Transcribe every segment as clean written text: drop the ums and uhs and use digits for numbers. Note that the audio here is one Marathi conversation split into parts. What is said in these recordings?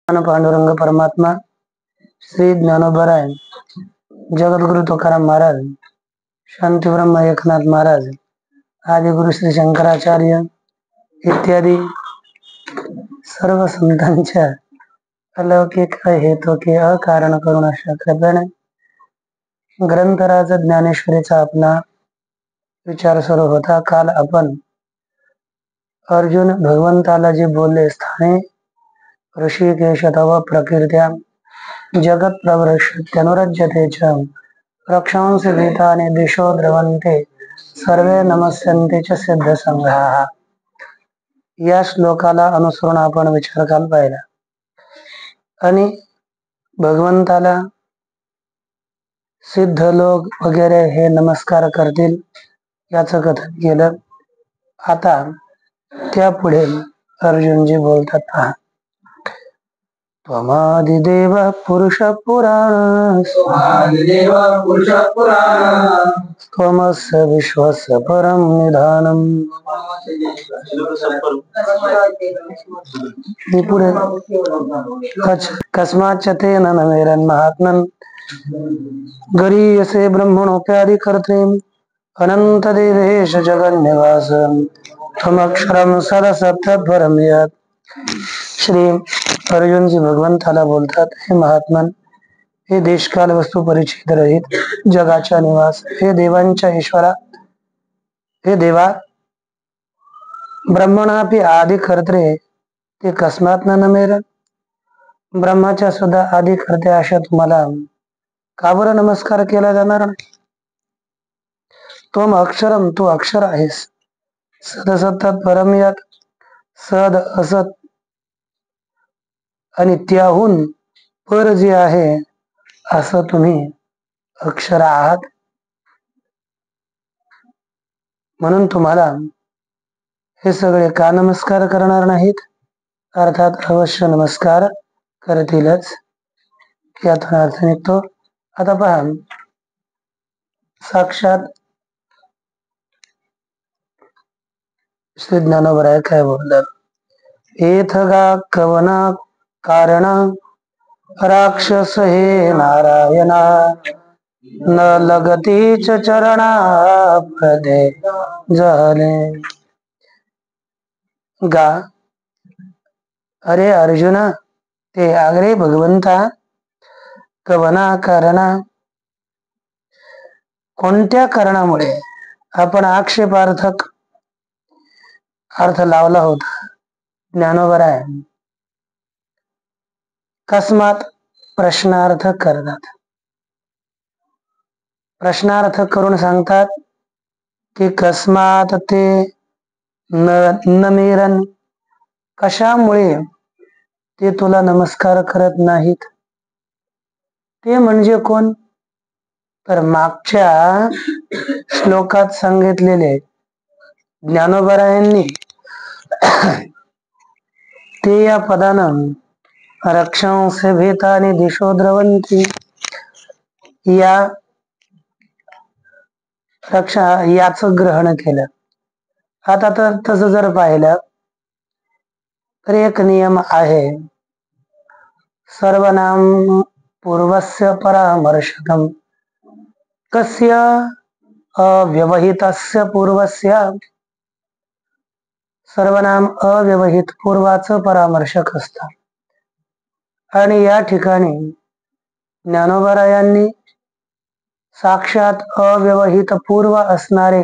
पांडुरंग परमात्मा, श्री ज्ञानोबराय, जगद्गुरु तुकाराम महाराज, शांतिब्रह्म एकनाथ महाराज, आदिगुरु श्री शंकराचार्य इत्यादी सर्व संतांच्या अलौकिक हेतुके अकारण करून अशा कृपेने ग्रंथराज ज्ञानेश्वरीचा आपला विचार सुरू होता. काल आपण अर्जुन भगवंताला जे बोलले, स्थाने ऋषिकेश तव प्रकीर्त्या जगत प्रवृष्यत्यनुरज्यते च रक्षांसि भीतानि दिशो द्रवन्ते सर्वे नमस्यन्ते च सिद्ध संघाः. या श्लोकाला अनुसरून आपण विचार काल पाहिला आणि भगवंताला सिद्ध लोक वगैरे हे नमस्कार करतील याचं कथन केलं. आता त्यापुढे अर्जुनजी बोलतात पहा. त्वमादिदेव पुरुष पुराण त्वमस्य विश्वस्य परं निधानम्. पुढे कस्माच्च तेन न मेरन्महात्मन् गरीयसे ब्रह्मणोऽप्यादिकर्त्रे अनंत देवेश जगन्निवास त्वमक्षरं सदसत्तद्वरं यत्. श्री अर्जुनजी भगवंताला बोलतात, हे महात्मन, हे देशकाल वस्तू परिच्छेद रहित जगाच्या निवास, हे देवांच्या ईश्वरा, हे देवा, ब्रह्मणापि आदि कर्त्रे ते कस्मात् न मेरन्. ब्रह्माच्या सुद्धा आदि कर्ते अशा तुम्हाला का बरं नमस्कार केला जाणार नाही. त्वम अक्षरम, तू अक्षर आहेस. सदसत्तात परम यत्, सद असत आणि त्याहून पर जे आहे असं तुम्ही अक्षर आहात. म्हणून तुम्हाला हे सगळे का नमस्कार करणार नाहीत. अर्थात अवश्य नमस्कार करतीलच, यातून अर्थ निघतो. आता पहा, साक्षात श्री ज्ञानोबराय काय बोलतात. एथगा कवना कारण राक्षस हे नारायणा न लगतीच चरणा पदे झाले. गा, अरे अर्जुना, ते आग्रे भगवंता, कवना कारणा, कोणत्या कारणामुळे. आपण आक्षेपार्थक अर्थ लावला होता. ज्ञानोबराय कस्मात प्रश्नार्थ करतात. प्रश्नार्थ करून सांगतात की कस्मात ते न मेरन, कशामुळे ते तुला नमस्कार करत नाहीत. ते म्हणजे कोण, तर मागच्या श्लोकात सांगितलेले ज्ञानोबरायांनी ते या पदानं रक्षांस भीतानि दिशो द्रवन्ति या रक्षा याचं ग्रहण केलं. आता तर तसं जर पाहिलं तर एक नियम आहे, सर्वनाम पूर्वस्य परामर्शकम कस्य अव्यवहितस्य पूर्वस्य. सर्वनाम अव्यवहित पूर्वाचं परामर्शक असतं. आणि या ठिकाणी ज्ञानोबरायांनी साक्षात अव्यवहित पूर्व असणारे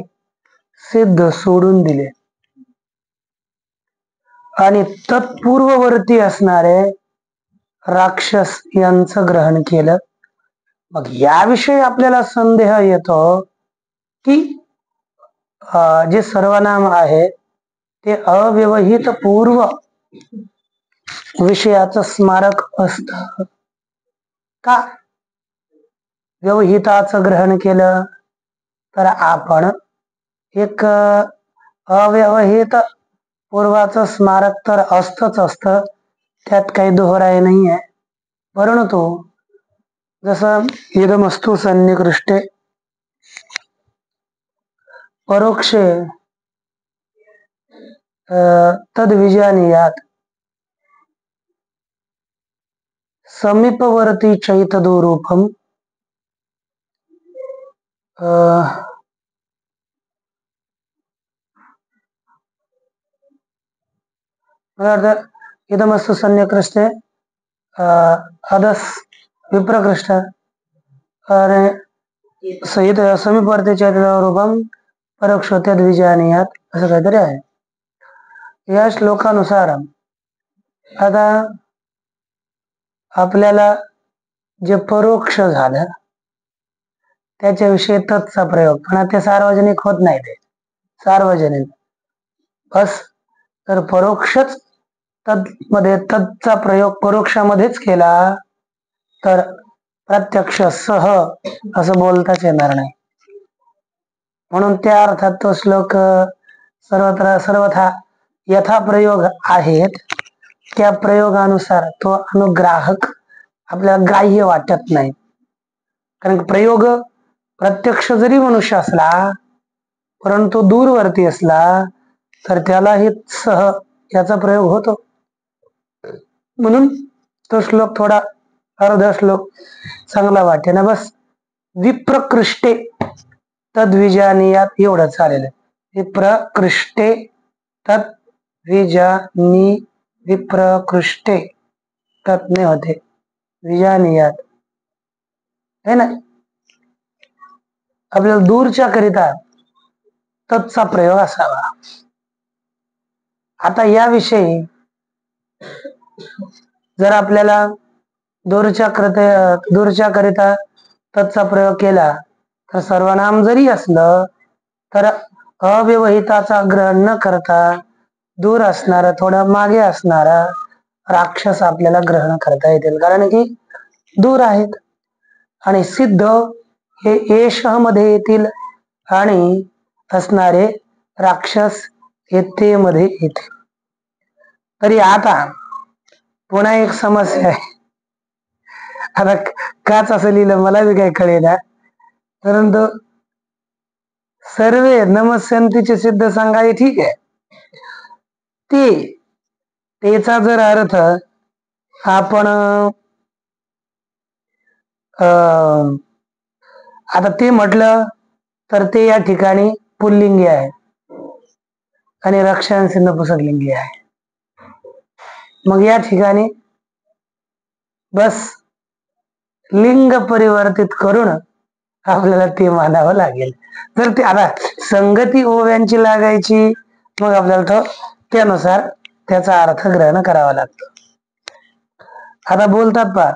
सिद्ध सोडून दिले आणि तत्पूर्ववर्ती असणारे राक्षस यांचं ग्रहण केलं. मग याविषयी आपल्याला संदेह येतो की जे सर्वनाम आहे ते अव्यवहित पूर्व विषयाचं स्मारक असत का. व्यवहिताचं ग्रहण केलं तर आपण एक अव्यवहित पूर्वाचं स्मारक तर असतच असतं, त्यात काही दोहराय नाही आहे. परंतु जसं इदमस्तु सन्निकृष्टे परोक्षे तद्विजानीयात, समीपवर्ती चैतदूरूपम इदमस्तु सन्निकृष्टे अदस विप्रकृष्ट आणि सहित समीपवर्ती चैतदूरूपम परोक्षोत्य द्विजानीयात असं काहीतरी आहे. या श्लोकानुसार आता आपल्याला जे परोक्ष झालं त्याच्याविषयी तत्चा प्रयोग, पण ते सार्वजनिक होत नाही. ते सार्वजनिक बस तर परोक्षच तत्मध्ये तत्चा प्रयोग परोक्षामध्येच केला तर प्रत्यक्ष सह असं बोलताच येणार नाही. म्हणून त्या अर्थात तो श्लोक सर्वथा यथा प्रयोग आहेत त्या प्रयोगानुसार तो अनुग्राहक आपल्याला ग्राह्य वाटत नाही. कारण प्रयोग प्रत्यक्ष जरी मनुष्य असला परंतु दूरवर्ती असला तर त्यालाही सह याचा प्रयोग होतो. म्हणून तो श्लोक थोडा अर्ध श्लोक चांगला वाटे ना. बस विप्रकृष्टे तद्विजानीयात एवढं चालेल. विप्रकृष्टे तद्विजानी विप्रकृष्टे तत्ने होते विजानीयात है ना. आपल्याला दूरच्या करिता तत्चा प्रयोग असावा. आता याविषयी जर आपल्याला दूरच्या करिता तत्चा प्रयोग केला तर सर्वनाम जरी असलं तर अव्यवहिताचा ग्रहण न करता दूर असणारा थोडा मागे असणारा राक्षस आपल्याला ग्रहण करता येतील. कारण की दूर आहेत. आणि सिद्ध हे एश मध्ये येतील आणि असणारे राक्षस हे ते मध्ये येतील. तरी आता पुन्हा एक समस्या आहे. आता काच असं लिहिलं मला बी काही कळेना, परंतु सर्वे नमस्यंतीचे सिद्ध सांगाय ठीक आहे. तेचा जर अर्थ आपण आता ते म्हटलं तर ते या ठिकाणी पुल्लिंगी आहे आणि रक्षांश नपुंसकलिंगी आहे. मग या ठिकाणी बस लिंग परिवर्तित करून आपल्याला ते मानावं लागेल. तर ते आता संगती ओव्यांची लागायची मग आपल्याला तो त्यानुसार त्याचा अर्थ ग्रहण करावा लागतो. आता बोलतात पा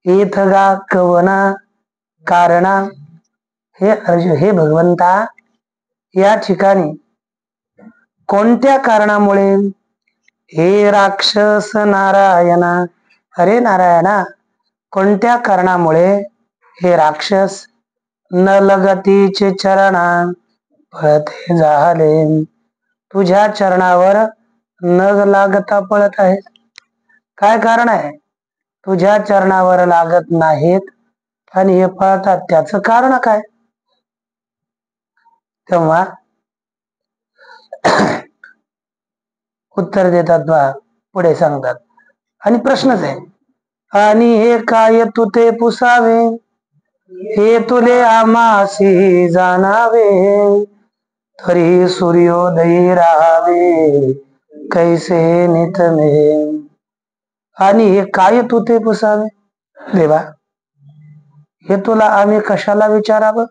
एथगा कवना कारणा हे अर्जुन हे भगवंता या ठिकाणी कोणत्या कारणामुळे हे राक्षस नारायणा अरे नारायणा कोणत्या कारणामुळे हे राक्षस न लगतीचे चरणा पळते झाले तुझ्या चरणावर न लागता पळत आहेत. काय कारण आहे? तुझ्या चरणावर लागत नाहीत आणि हे पळतात त्याचं कारण काय? तेव्हा उत्तर देतात बा पुढे सांगतात आणि प्रश्नच आहे. आणि हे काय तू ते पुसावे हे तुले आमासी जाणावे तरी सूर्योदयी राहावे कैसे नितमे. आणि हे काय तू ते पुसावे देवा हे तुला आम्ही कशाला विचारावं.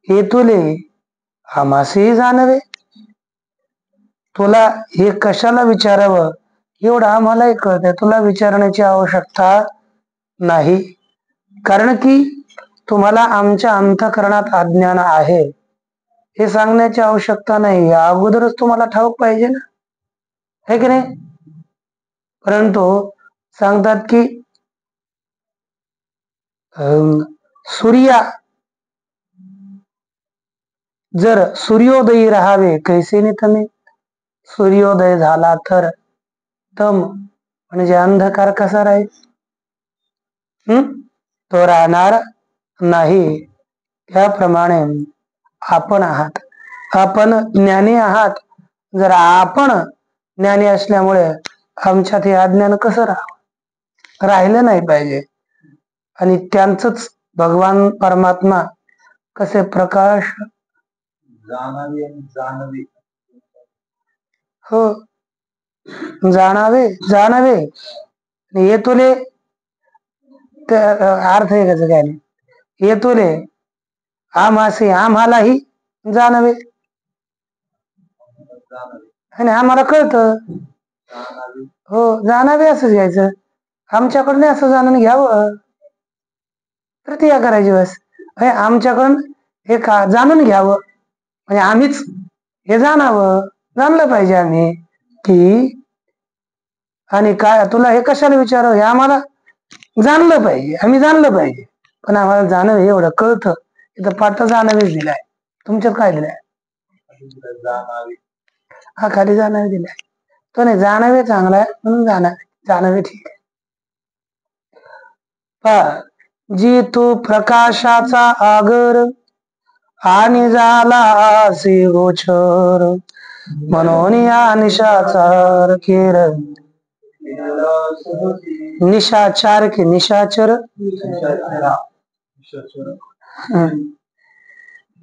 हे तुले आमासी जाणवे तुला हे कशाला विचारावं एवढं आम्हालाही कळतंय. तुला विचारण्याची आवश्यकता नाही. कारण की तुम्हाला आमच्या अंतःकरणात अज्ञान आहे हे सांगण्याची आवश्यकता नाही. या अगोदरच तुम्हाला ठाऊक पाहिजे ना, है की नाही. परंतु सांगतात की जर सूर्योदयी राहावे कैसे नितमे सूर्योदय झाला तर तम म्हणजे अंधकार कसा राहील. तो राहणार नाही. त्याप्रमाणे आपण आहात. आपण ज्ञानी आहात. जर आपण ज्ञानी असल्यामुळे आमच्यात हे अज्ञान कसं राहावं. राहिलं नाही पाहिजे. आणि त्यांचंच भगवान परमात्मा कसे प्रकाश हो जाणावे जाणावे ये तुले अर्थ आहे त्याचं काय नाही ये तुले आम्हासी आम्हालाही जाणावे आणि आम्हाला कळतं हो जाणावे असं घ्यायचं आमच्याकडून असं जाणून घ्यावं प्रतिया करायची बस आमच्याकडून हे का जाणून घ्यावं म्हणजे आम्हीच हे जाणावं जाणलं पाहिजे आम्ही की आणि काय तुला हे कशाला विचारावं हे आम्हाला जाणलं पाहिजे आम्ही जाणलं पाहिजे पण आम्हाला जाणं हे एवढं कळतं इथं पाठ जाणावेच दिलाय तुमच्यात काय दिलाय हा खाली जाणावे दिलाय तो नाही जाणावे चांगला आहे म्हणून जाणावे ठीक आहे जी तू प्रकाशाचा आगर आणि झाला असे गोचर म्हणून या निशाचार केर निशाचार के निशाचर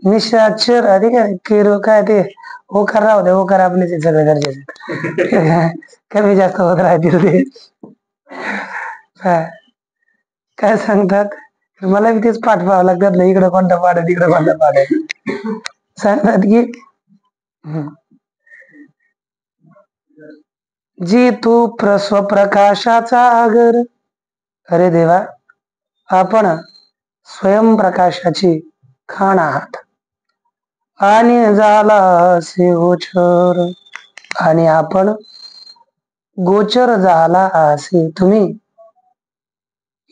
निशाचर अधिक केर काय ते ओकार राहू दे ओकार आपले ते सगळं गरजेचं कमी जास्त होत राहतील ते काय सांगतात मला बी तेच पाठ पाहावं लागतात ना इकडं कोणता पाठ आहे तिकडं कोणता पाठ आहे सांगतात की जी तू स्वप्रकाशाचा आगर अरे देवा आपण स्वयंप्रकाशाची खाण आहात आणि झाला असे गोचर आणि आपण गोचर झाला असे तुम्ही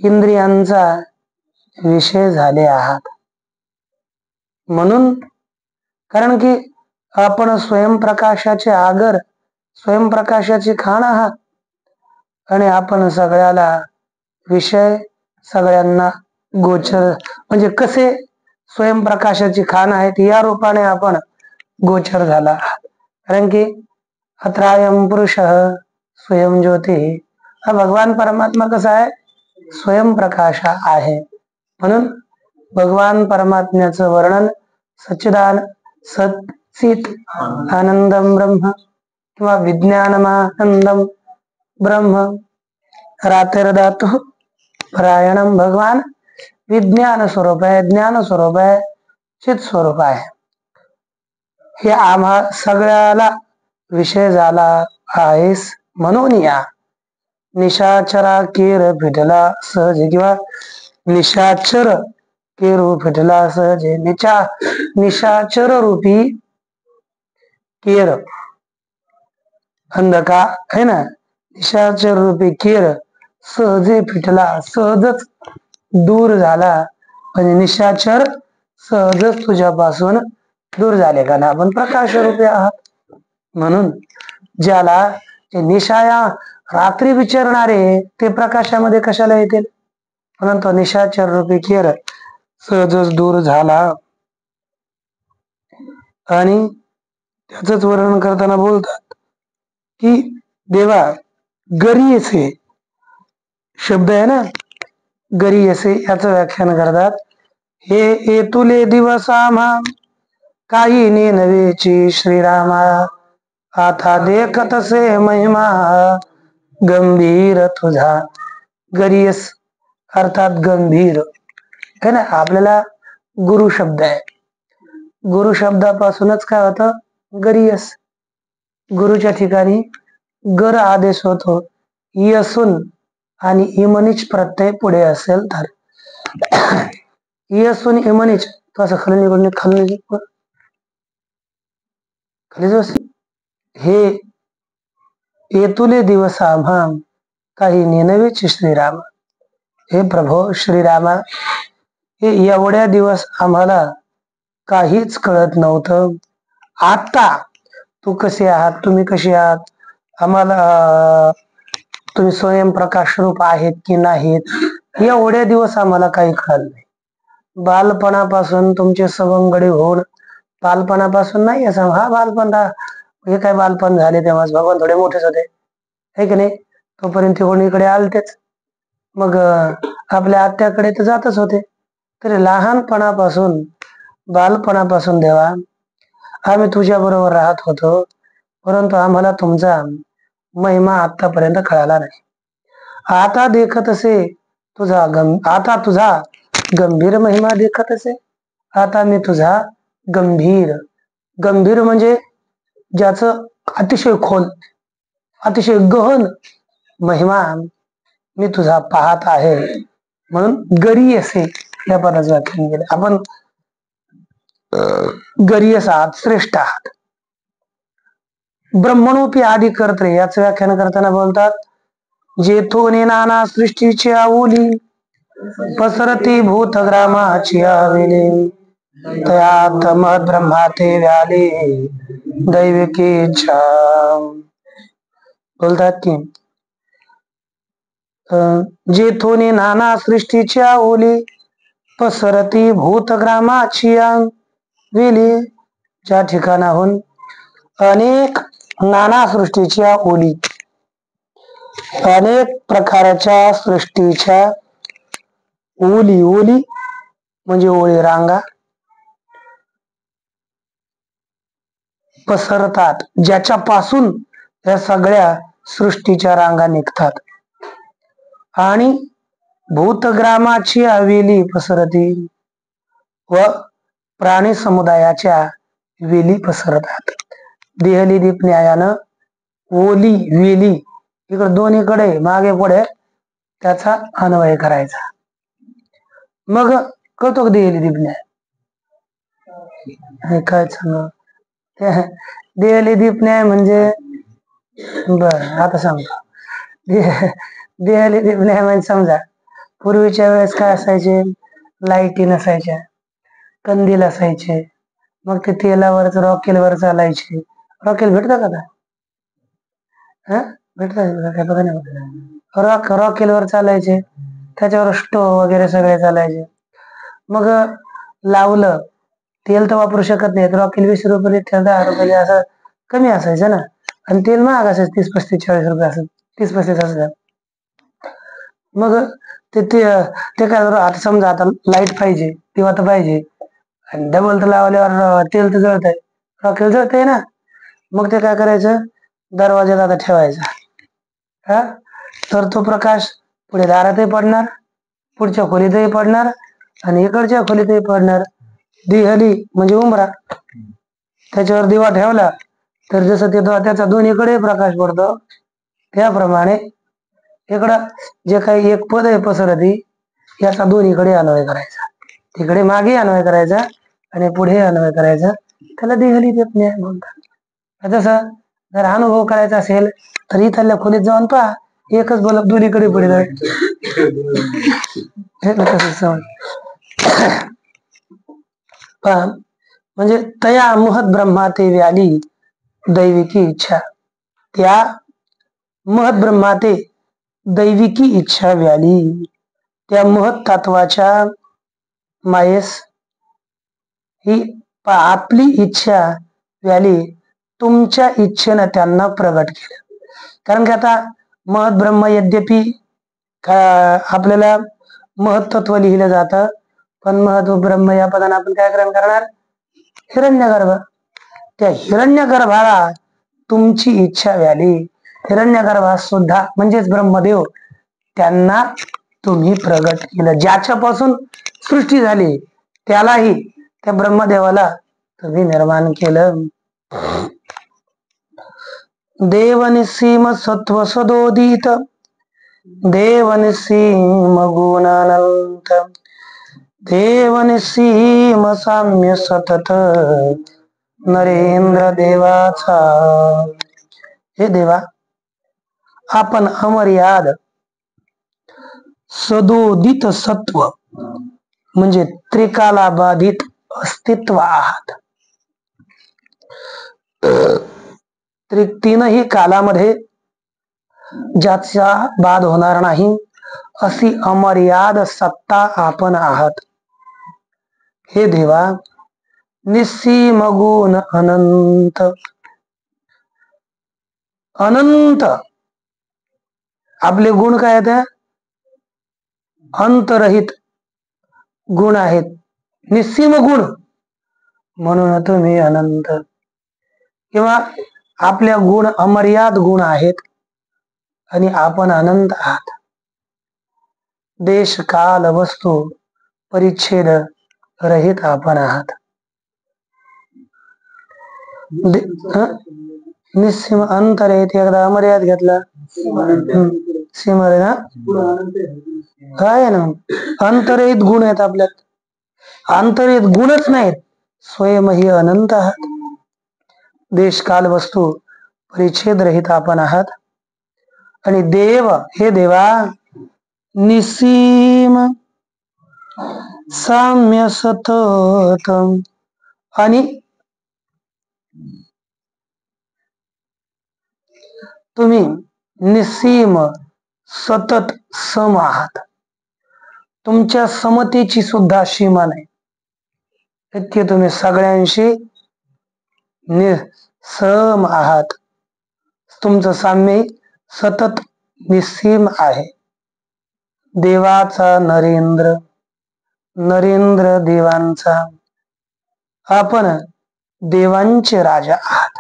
इंद्रियांचा विषय झाले आहात म्हणून कारण की आपण स्वयंप्रकाशाचे आगर स्वयंप्रकाशाची खाण आहात आणि आपण सगळ्याला विषय सगळ्यांना गोचर म्हणजे कसे स्वयंप्रकाशाची खाण आहेत या रूपाने आपण गोचर झाला कारण की अत्रायम पुरुष स्वयं ज्योती हा भगवान परमात्मा कसा आहे स्वयंप्रकाश आहे म्हणून भगवान परमात्म्याचं वर्णन सच्चिदान सच्चित आनंदम ब्रह्म किंवा विज्ञानमानंदम ब्रह्म रातिर्धातु परायणम भगवान विज्ञान स्वरूप आहे ज्ञान स्वरूप आहे चित स्वरूप आहे हे आम्हा सगळ्याला विषय झाला आहेस म्हणून या निशाचरा केर फिटला सहज किंवा निशाचर केरू फिटला सहज निशाचर रूपी केर अंधका है ना निशाचर रूपी केर सहजे फिटला सहजच दूर झाला म्हणजे निशाचर सहजच तुझ्यापासून दूर झाले का ना आपण प्रकाश रूपी आहात म्हणून ज्याला निशाया रात्री विचारणारे ते प्रकाशामध्ये कशाला येतील परंतु निशाचर रूपी केर सहजच दूर झाला आणि त्याच वर्णन करताना बोलतात की देवा गरीयसे शब्द आहे ना गरीयसे याचं व्याख्यान करतात हे येतुले दिवस आम्हा काही नेनवेची श्रीरामा आता देखतसे महिमा गंभीर तुझा गरीयस अर्थात गंभीर है ना आपल्याला गुरु शब्द आहे गुरु शब्दापासूनच काय होतं गरीयस गुरुच्या ठिकाणी गर आदेश होतो यसून आणि इमनिच प्रत्यय पुढे असेल तर यसून इमनिच तो असं खाली निघून खाली हे येतुले दिवस आम्हा काही नेनवेची श्रीराम हे प्रभो श्रीरामा हे एवढ्या दिवस आम्हाला काहीच कळत नव्हतं आता तू कसे आहात तुम्ही कसे आहात आम्हाला तुम्ही स्वयंप्रकाश रूप आहेत की नाहीत एवढ्या दिवस आम्हाला काही कळलं नाही बालपणापासून तुमचे सवंगडी होऊन बालपणापासून नाही असं हा बालपण हे काय बालपण झाले तेव्हा भगवान थोडे मोठेच होते है की नाही तोपर्यंत कोणी इकडे आलतेच मग आपल्या आत्याकडे तर जातच होते. तरी लहानपणापासून बालपणापासून देवा आम्ही तुझ्या बरोबर राहत होतो, परंतु आम्हाला तुमचा महिमा आतापर्यंत कळाला नाही. आता देखत असे आता तुझा गंभीर महिमा देखत असे. आता मी तुझा गंभीर गंभीर म्हणजे ज्याचं अतिशय खोल, अतिशय गहन महिमा मी तुझा पाहत आहे. म्हणून गरी असे या पदाचं व्याख्यान केलं. आपण गरीयस आहात, श्रेष्ठ आहात. ब्रह्मणोपी आदि कर्ते याचं व्याख्यान करताना बोलतात, जेथून नाना सृष्टीची आवली पसरती भूतग्रामाची आवेली, तयात महत ब्रह्मा ते व्याले दैविकी इच्छा. बोलतात की जेथून नाना सृष्टीच्या ओली पसरती भूतग्रामाची वेली, ज्या ठिकाणाहून अनेक नाना सृष्टीच्या ओली, अनेक प्रकारच्या सृष्टीच्या ओली, ओली म्हणजे ओळी, रांगा पसरतात, ज्याच्यापासून या सगळ्या सृष्टीच्या रांगा निघतात. आणि भूतग्रामाची हवेली पसरती व प्राणी समुदायाच्या वेली पसरतात. देहली दीप न्यायानं ओली वेली इकडे दोन्हीकडे मागे पुढे त्याचा अन्वय करायचा. मग कळतो का देहली दीप न्याय? काय सांग देहली दीप न्याय म्हणजे, बर आता सांगतो. देहली दीप न्याय म्हणजे समजा पूर्वीच्या वेळेस काय असायचे, लाईटी नसायच्या, कंदील असायचे, मग ते तेलावरच रॉकेलवर चालायचे. रॉकेल भेटतात आता? भेटतात बघा ना. रॉकेलवर चालायचे, त्याच्यावर स्टोव वगैरे सगळे चालायचे. मग लावलं तेल तर वापरू शकत नाही, रॉकेल 20 रुपये, 10 रुपये असं कमी असायचं ना. आणि तेल महाग असायचं, 30-35-40 रुपये असं, 30-35 असं. मग ते काय आता समजा आता लाईट पाहिजे तेव्हा तर पाहिजे, आणि डबल तर लावल्यावर तेल तर जळतंय, रॉकेल जळतंय ना. मग ते काय करायचं, दरवाज्यात आता ठेवायचा. तर तो प्रकाश पुढे दारातही पडणार, पुढच्या खोलीतही पडणार, आणि इकडच्या खोलीतही पडणार. देहली म्हणजे उंबरा, त्याच्यावर दिवा ठेवला तर जसं ते त्याचा दोन्हीकडे प्रकाश पडतो, त्याप्रमाणे इकडं जे काही एक पद आहे पसरती, याचा दोन्हीकडे अन्वय करायचा. तिकडे मागे अन्वय करायचा आणि पुढे अन्वय करायचा. त्याला देहली दीप न्याय म्हणतात. जसं जर अनुभव करायचा असेल तर इथल्या खोलीत जाऊन पहा, एकच बल्ब दोन्हीकडे पडेल आहे. म्हणजे तया महत ब्रह्मा ते व्याली दैविकी इच्छा, त्या महत ब्रह्मा ते दैविकी इच्छा व्याली, त्या महत तत्वाच्या मायेस ही आपली इच्छा व्याली, तुमच्या इच्छेनं त्यांना प्रगट केलं. कारण की आता महत ब्रह्म यद्यपि आपल्याला महत्त्व लिहिलं जातं, पण महत्व ब्रह्म या पदाने आपण काय ग्रहण करणार? हिरण्यगर्भ. त्या हिरण्यगर्भाला तुमची इच्छा व्याली, हिरण्यगर्भास सुद्धा म्हणजेच ब्रह्मदेव त्यांना तुम्ही प्रगट केलं. ज्याच्यापासून सृष्टी झाली त्यालाही, त्या ब्रह्मदेवाला तुम्ही निर्माण केलं. देवनिसीम सत्व सदोदित, देवनिसीम गुणानंत, देवनिसीम साम्य सतत नरेंद्र देवाचा. हे देवा, आपण अमर्याद सदोदित सत्व म्हणजे त्रिकालाबाधित अस्तित्व आहात. तीनही कालामध्ये ज्याचा बाध होणार नाही अशी अमर्याद सत्ता आपण आहात. हे देवा, निस्सीम गुण अनंत, अनंत आपले गुण काय आहेत? अंतरहित गुण आहेत, निस्सीम गुण, म्हणून तुम्ही अनंत. किंवा आपल्या गुण अमर्याद गुण आहेत आणि आपण अनंत आहात. देश काल वस्तू परिच्छेद रहित आपण आहात. निस्सीम अंतरहित, एकदा अमर्याद घेतला सीमा रे ना काय ना. अंतरहित गुण आहेत आपल्यात, अंतरहित गुणच नाहीत, स्वयंही अनंत आहात. देश काल वस्तू परिच्छेद रहित आपण आहात. आणि देव, हे देवा, निसीम साम्य सतत, आणि तुम्ही निसीम सतत सम आहात. तुमच्या समतेची सुद्धा सीमा नाही, इतके तुम्ही सगळ्यांशी सम आहात. तुमचं साम्य सतत निसीम आहे. देवाचा नरेंद्र, नरेंद्र देवांचा, आपण देवांचे राजा आहात,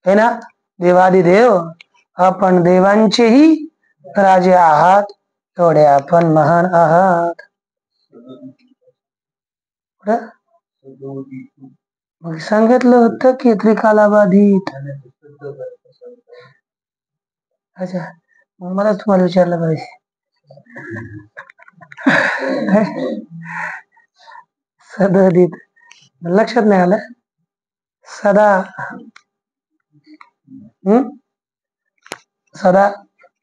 है ना. देवादिदेव, आपण देवांचेही राजे आहात, एवढे आपण महान आहात. मग सांगितलं होतं की त्रिकालाबाधित. अच्छा, मग मला तुम्हाला विचारलं पाहिजे. सदोदित लक्षात नाही आलं. सदा, सदा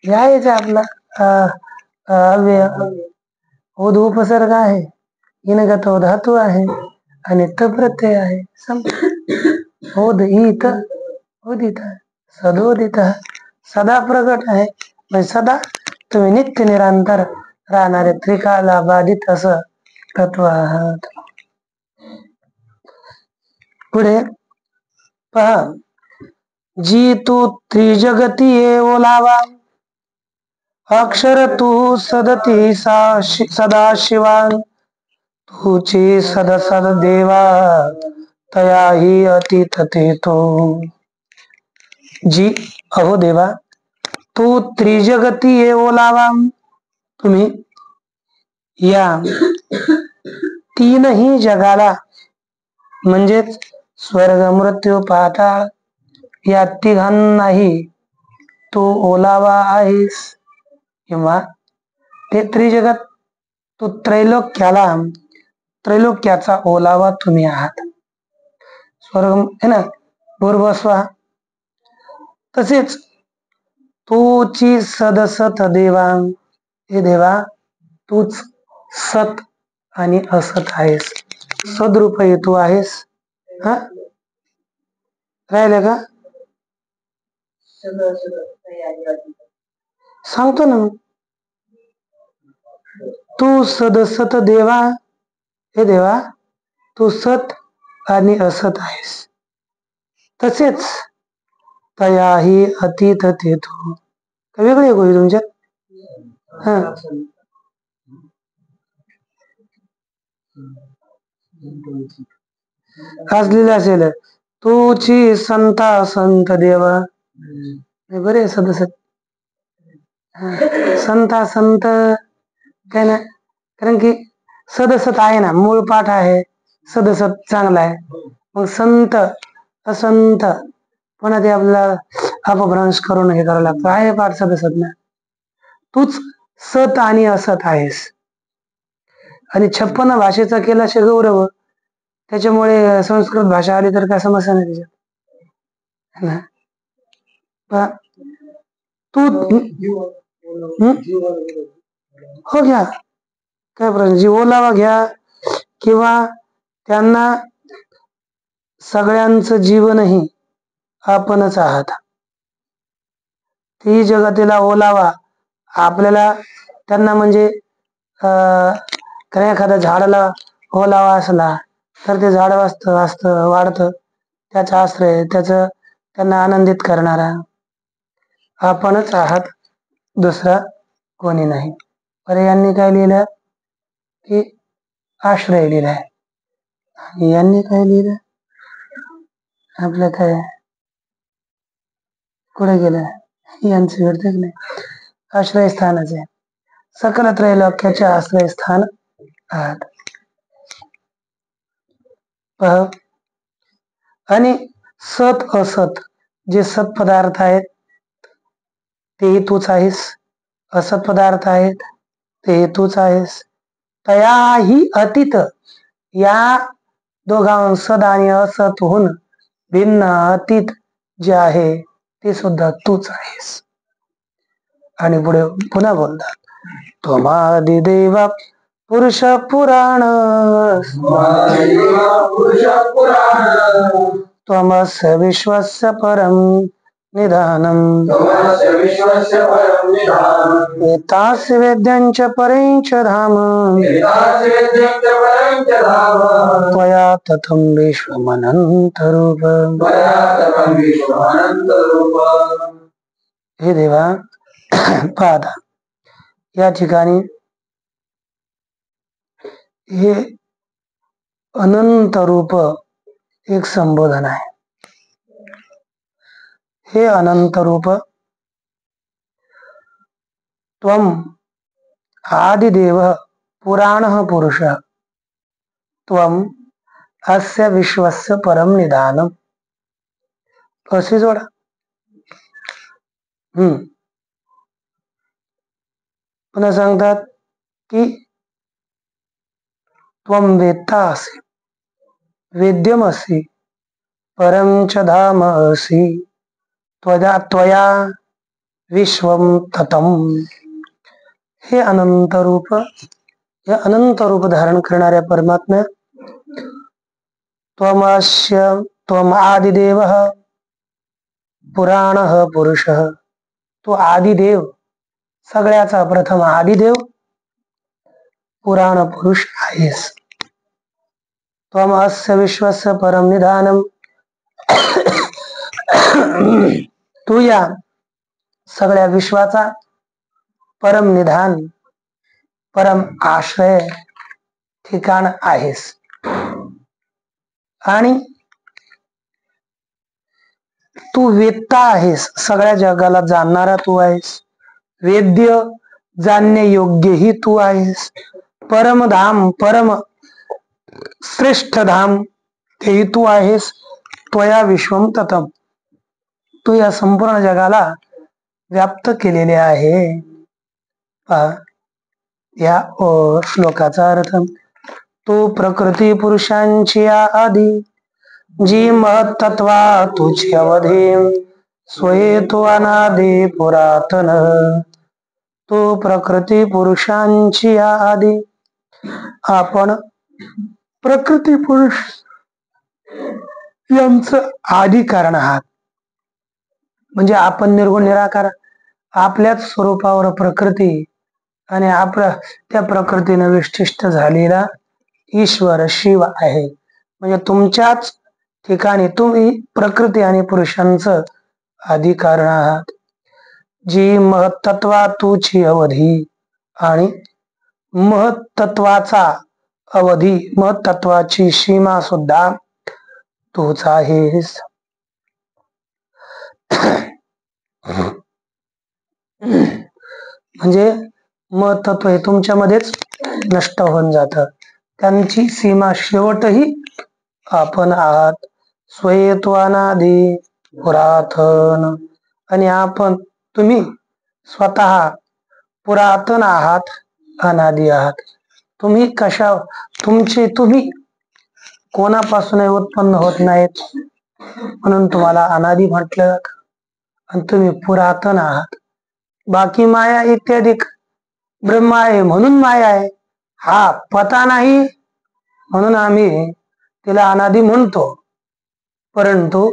यायचं आपला अव्यय. उद उपसर्ग आहे, इनगतो धातू आहे, आणि त प्रत्यय आहे. ओदित, उदित, सदोदित, सदा प्रगट आहे. म्हणजे सदा तुम्ही नित्य निरंतर राहणारे त्रिकाला बाधित असं तत्व आहात. पुढे पहा, जी तू त्रिजगती ये ओलावा, अक्षर तू सदती सदा शिवान, तुची सद सद देवा, तयाही अतीत ते तो. जी, अहो देवा, तू त्रिजगती ये ओलावा, तुम्ही या तीनही जगाला, म्हणजेच स्वर्ग, मृत्यू, पाताळ, या तिघांनाही तू ओलावा आहेस. किंवा ते त्रिजगत, तू त्रैलोक्याला, त्रैलोक्याचा ओलावा तुम्ही आहात. स्वर्ग है ना, भूर्भुवः. तसेच तूची सदसत देवा, हे देवा, तूच सत आणि असत आहेस. सद्रूपही तू आहेस. हा, राहिले का? सांगतो ना. तू सदसत देवा, हे देवा, तू सत आणि असत आहेस. तसेच तयाही अतीत ते तू. वेगळे गोष्टी तुमच्यात. असलेले असेल, तुची संता संत देवा, बरे सदसत. संता संत काय ना, कारण की सदसत आहे ना, मूळ पाठ आहे, सदसत चांगला आहे. मग संत असंत पुन्हा ते आपल्याला अपभ्रंश करून हे करावं लागतं. आहे पाठ सदसत ना. तूच सत आणि असत आहेस. आणि 56 भाषेचा केला शे गौरव, त्याच्यामुळे संस्कृत भाषा आली तर काय समस्या नाही त्याच्यात. तू हो घ्या, काय प्रश्न. जी ओलावा घ्या, किंवा त्यांना सगळ्यांचं जीवनही आपणच आहात. ती जगतीला ओलावा आपल्याला, त्यांना म्हणजे एखाद्या झाडाला ओलावा असला तर ते झाड असतं वाढतं, त्याचा आश्रय, त्याचं त्यांना आनंदित करणारा आपणच आहात, दुसरा कोणी नाही. अरे यांनी काय लिहिलं की आश्रय लिहिलाय, आणि यांनी काय लिहिलं आपलं काय कुठे गेलं, यांचं घडतच नाही. आश्रयस्थानच आहे, सकल त्रैलोक्याचे आश्रयस्थान आहात. आणि सत असत, जे सत पदार्थ आहेत तेही तूच आहेस, असत पदार्थ आहेत तेही तूच आहेस. तयाही अतीत, या दोघां सद आणि असतहून भिन्न अतीत जे आहे ते सुद्धा तूच आहेस. आणि पुढे पुन्हा बोलतात, त्वमादिदेव पुरुष पुराण, त्वमस्य विश्वस्य परम निधानम, एतास्य वेद्यं च परं च धाम, त्वया ततं विश्वमनन्तरूप. हे देवा, पाहता या ठिकाणी हे अनंत रूप एक संबोधन आहे. हे अनंत रूप, त्वम आदिदेव पुराणः पुरुषः, त्वम अस्य विश्वस्य परम निधानम, असे जोडा. पुन्हा सांगतात की त्वम वेत्ता असि, वेद्यमसि, परम च धाम असि, त्वया विश्वम ततम. हे अनंत रूप, हे अनंत रूप धारण करणाऱ्या परमात्म्या, त्वम आदिदेवः पुराणः पुरुषः, तो आदिदेव, सगळ्याचा प्रथम आदिदेव, पुराण पुरुष आहेस. त्वम अस्य विश्वस्य परम निधानम, तू या सगळ्या विश्वाचा परम निधान, परम आश्रय ठिकाण आहेस. आणि तू वेत्ता आहेस, सगळ्या जगाला जाणणारा तू आहेस. वेद्य, जाणणे योग्यही तू आहेस. परमधाम, परम श्रेष्ठ धाम, तेही तू आहेस. त्वया विश्वम ततम, तू या संपूर्ण जगाला व्याप्त केलेले आहे. या श्लोकाचा अर्थ, तो प्रकृती पुरुषांची आधी, जी महत्त्वा तुझी अवधी, स्वये तो अनादि पुरातन. तो प्रकृती पुरुषांची आधी, आपण प्रकृती पुरुष यांचं आदी कारण आहात. म्हणजे आपण निर्गुण निराकार, आपल्याच स्वरूपावर प्रकृती आणि आपल्या त्या प्रकृतीने विशिष्ट झालेला ईश्वर शिव आहे. म्हणजे तुमच्याच ठिकाणी तुम्ही प्रकृती आणि पुरुषांचं आदी कारण आहात. जी महत्त्वा तुझी अवधी, आणि महत्त्वाचा अवधी, महत्त्वाची सीमा सुद्धा तूच आहेस. म्हणजे महत्त्व हे तुमच्यामध्येच नष्ट होऊन जात, त्यांची सीमा शेवटही आपण आहात. स्वयत्वानादि पुरातन, आणि आपण तुम्ही स्वतः पुरातन आहात, अनादि आहात. तुम्ही तुम्ही कोणापासून उत्पन्न होत नाहीत, म्हणून तुम्हाला अनादि म्हटलं जात. आणि तुम्ही पुरातन आहात. बाकी माया इत्यादी ब्रह्म आहे म्हणून माया आहे, हा पता नाही म्हणून आम्ही तिला अनादि म्हणतो. परंतु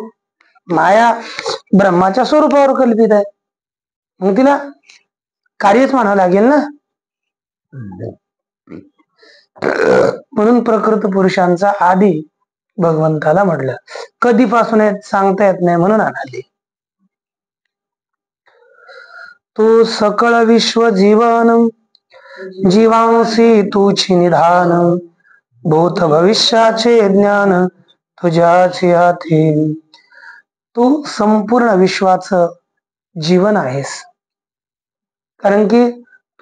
माया ब्रह्माच्या स्वरूपावर कल्पित आहे, मग तिला कार्यच म्हणावं लागेल ना. म्हणून प्रकृत पुरुषांचा आदी भगवंताला म्हटलं. कधीपासून सांगता येत नाही म्हणून अनादि. तू सकळ विश्व जीवन जीवांसी तूची निधान, भूत भविष्याचे ज्ञान तुझ्याची हाती. तू संपूर्ण विश्वाचं जीवन आहेस, कारण की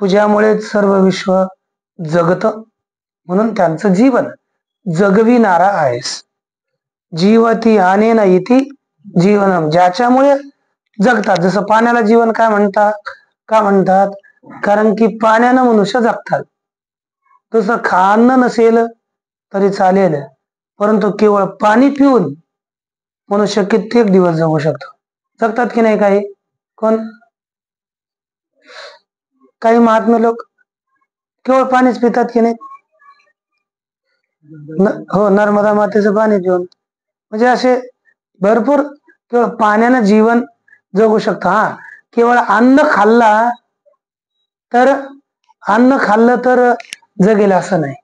तुझ्यामुळे सर्व विश्व जगत, म्हणून त्यांचं जीवन जगविणारा आहेस. जीवती अनेन इति जीवनम, ज्याच्यामुळे जगतात. जसं पाण्याला जीवन काय म्हणतात, का म्हणतात, कारण की पाण्यानं मनुष्य जगतात. तसं खाणं नसेल तरी चालेल, परंतु केवळ पाणी पिऊन मनुष्य कित्येक दिवस जगू शकतो. जगतात की नाही काही कोण, काही महात्मे लोक केवळ पाणीच पितात की नाही. हो, नर्मदा मातेचं पाणी पिऊन. म्हणजे असे भरपूर केवळ पाण्यानं जीवन जगू शकतं. हा, केवळ अन्न खाल्लं तर जगेल असं नाही.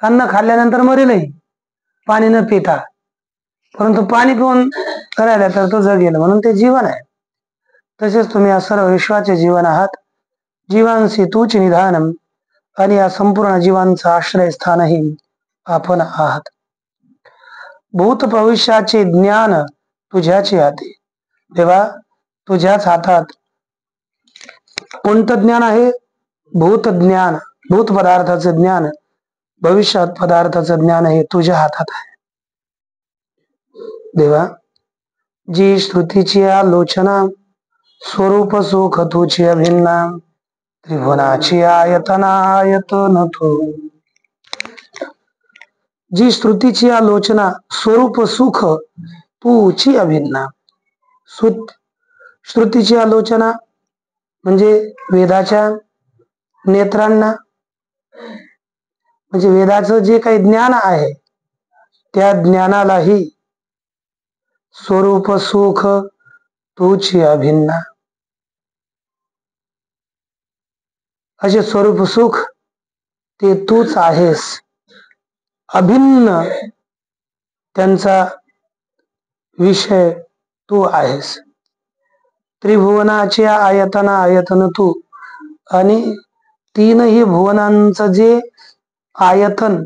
अन्न खाल्ल्यानंतर मरेलही पाणी न पिता, परंतु पाणी पिऊन राहिलं तर तो जगेल, म्हणून ते जीवन आहे. तसेच तुम्ही या सर्व विश्वाचे जीवन आहात. जीवांशी तूच निधानम, आणि या संपूर्ण जीवांचं आश्रयस्थानही आपण आहात. भूत भविष्याचे ज्ञान तुझ्याची हाती. तेव्हा तुझ्याच हातात कोणतं ज्ञान आहे? भूत ज्ञान, भूत पदार्थाचं ज्ञान, भविष्यात पदार्थाचं ज्ञान हे तुझ्या हातात आहे. देवा, जी श्रुतीची आलोचना, स्वरूप सुख तुझी अभिन्ना, त्रिभुवनाची आयतन तू. जी श्रुतीची आलोचना, स्वरूप सुख तूची अभिन्ना. श्रुतीची आलोचना म्हणजे वेदाच्या नेत्रांना, म्हणजे वेदाचं जे काही ज्ञान आहे त्या ज्ञानालाही स्वरूप सुख तूची अभिन्ना. असे स्वरूप सुख ते तूच आहेस, अभिन्न त्यांचा विषय तू आहेस. त्रिभुवनाचे आयतन तू, आणि तीनही भुवनांचं जे आयतन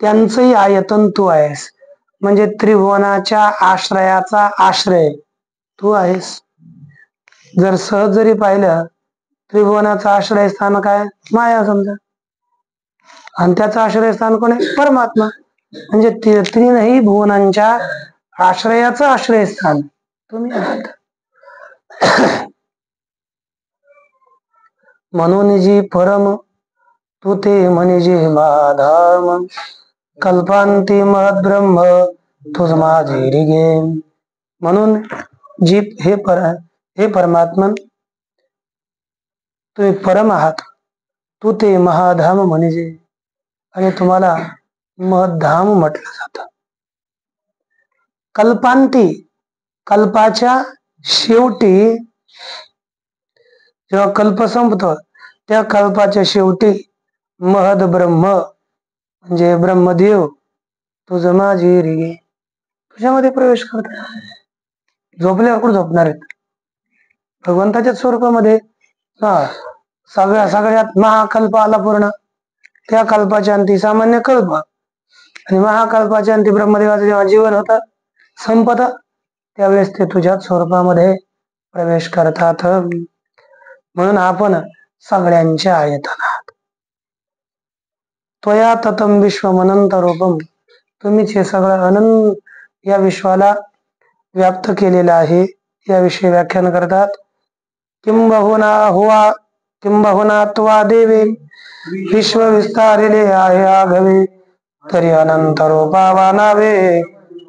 त्यांचंही आयतन तू आहेस. म्हणजे त्रिभुवनाच्या आश्रयाचा आश्रय तू आहेस. जर सहज जरी पाहिलं, त्रिभुवनाचं आश्रयस्थान काय? माया समजा, आणि त्याचं आश्रयस्थान कोण आहे? परमात्मा. म्हणजे तीनही भुवनांच्या आश्रयाचं आश्रयस्थान तुम्ही आहात. म्हणून जी परम तू ते म्हणजे माधाम, कल्पांती महद ब्रह्म तुझ माझी रिगे. म्हणून जी हे परमात्मन, तुम्ही परम आहात. तू ते महाधाम म्हणजे, आणि तुम्हाला महधाम म्हटलं जातं. कल्पांती, कल्पाच्या शेवटी जेव्हा कल्प संपतो त्या कल्पाच्या शेवटी महद ब्रह्म म्हणजे ब्रह्मदेव तुझ माझी रिगे तुझ्यामध्ये प्रवेश करतात. झोपल्यावर कुठे झोपणार आहेत? भगवंताच्या स्वरूपामध्ये. सगळ्यात महाकल्प आला पूर्ण, त्या कल्पाच्या अंती सामान्य कल्प, आणि महाकल्पाच्या अंती ब्रह्मदेवाचं जेव्हा जीवन होतं संपत, त्यावेळेस ते तुझ्याच स्वरूपामध्ये प्रवेश करतात. म्हणून आपण सगळ्यांच्या आयतन आहात. त्वया ततम विश्वमनंत रूपम, तुम्हीच हे सगळं अनंत या विश्वाला व्याप्त केलेलं आहे. याविषयी व्याख्यान करतात. किंबहुना त्वा देवे विश्व विस्तारिले आहे आघवे, तरी अनंत रूपा नावे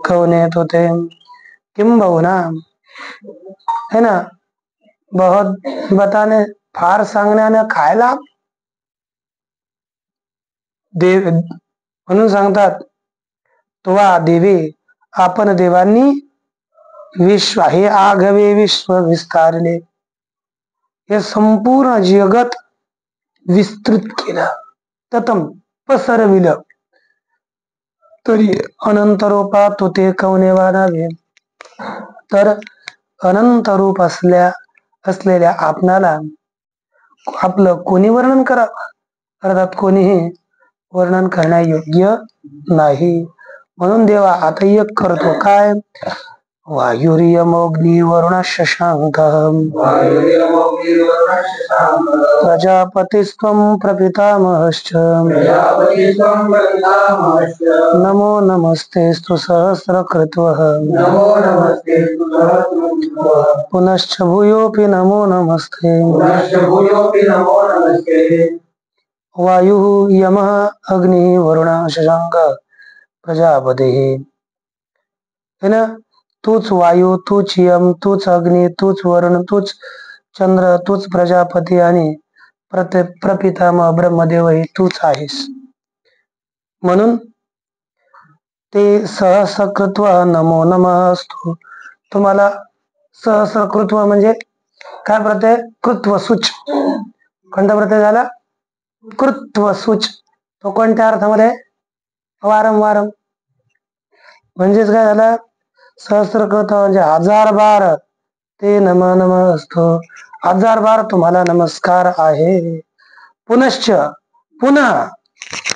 कवने तुते. किंबहुना है ना, बहुत बताने, फार सांगण्याने काय लाभ. देव म्हणून सांगतात, त्वा देवे, आपण देवांनी, विश्व हे आघवे विश्व विस्तारले, हे संपूर्ण जगत विस्तृत केलं, ततम पसरविलं, तरी अनंत रूपा तो ते कवने वाढावे. तर अनंत रूप असलेल्या आपणाला आपलं कोणी वर्णन करावं, अर्थात कोणीही वर्णन करण्यायोग्य नाही. म्हणून देवा आता एक करतो काय, वायुर्यमोग्नी वरुण शशांक प्रजापतिस्त्वं प्रपितामहश्च नमो नमस्तेस्तु सहस्रकृत्वः पुनश्च भूयोऽपि नमो नमस्ते. वायुः यमः अग्निः वरुणः शशांक प्रजापतिः. है ना, तूच वायू, तूच यम, तूच अग्नी, तूच वरुण, तूच चंद्र, तूच प्रजापती आणि प्रपितामह ब्रह्मदेवही तूच आहेस. म्हणून ते सहस्रकृत्व नमो नमः असतो. तुम्हाला सहस्रकृत्व म्हणजे काय प्रत्यय, कृत्व सूच. कोणता प्रत्यय झाला, कृत्व सूच. तो कोणत्या अर्थामध्ये, वारंवार. म्हणजेच काय झालं, सहस्रकृत म्हणजे 1000 बार ते नम नम असतो. 1000 बार तुम्हाला नमस्कार आहे. पुनश्च पुन्हा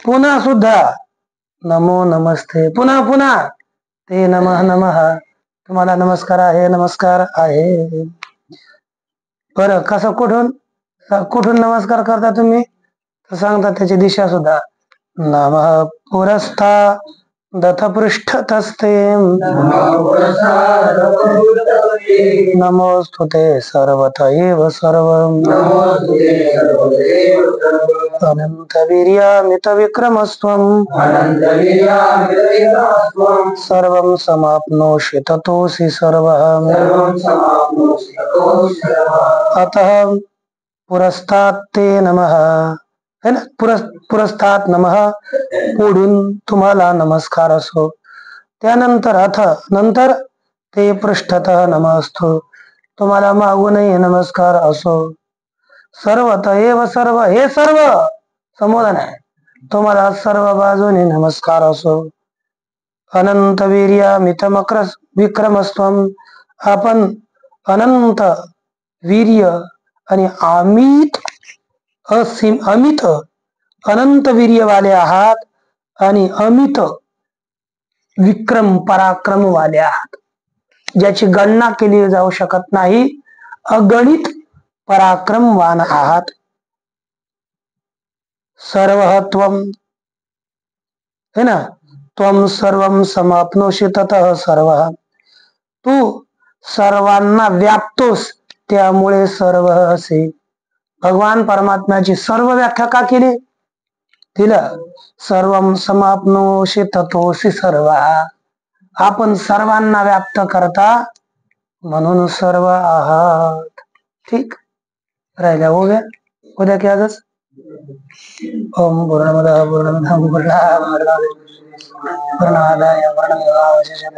पुन्हा सुद्धा नमो नमस्ते, पुन्हा पुन्हा ते नमः नमः तुम्हाला नमस्कार आहे, नमस्कार आहे. बरं, कसं कुठून कुठून नमस्कार करता तुम्ही, तर सांगता त्याची दिशा सुद्धा. नमः पुरस्ता दथ पृष्ठतस्ते नमोस्तुते सर्वत एव सर्वं अनंत वीर्यामित विक्रमस्त्वं सर्वं समाप्नोषि ततोऽसि सर्वम्. अतः पुरस्तात् ते नमः, है ना, पुरस्तात् नमः, पुढून तुम्हाला नमस्कार असो. त्यानंतर अथ नंतर ते पृष्ठतः नमस्तु, तुम्हाला मागूनही नमस्कार असो. सर्वत एव सर्व, हे सर्व संबोधन आहे, तुम्हाला सर्व बाजूने नमस्कार असो. अनंत वीर्यामित विक्रमस्त्वं, आपण अनंत वीर्य आणि अमित अनंत वीर्यवाले आहात आणि अमित विक्रम पराक्रम वाले आहात, ज्याची गणना केली जाऊ शकत नाही. अगणित पराक्रमवान आहात. सर्वत्वम, है ना, त्वम सर्वं समाप्नोषि ततः सर्वः, तू सर्वांना व्यापतोस त्यामुळे सर्व असे. भगवान परमात्म्याची सर्व व्याख्या का केली, तिला सर्वं समाप्नोषि ततोऽसि सर्वः, आपण सर्वांना व्याप्त करता म्हणून सर्व आहात. ठीक, राहिल्या उद्या, उद्या की आजच. ओम पूर्णमदः पूर्णमिदं पूर्णात् पूर्णमुदच्यते पूर्णमादाय पूर्णमेवावशिष्यते.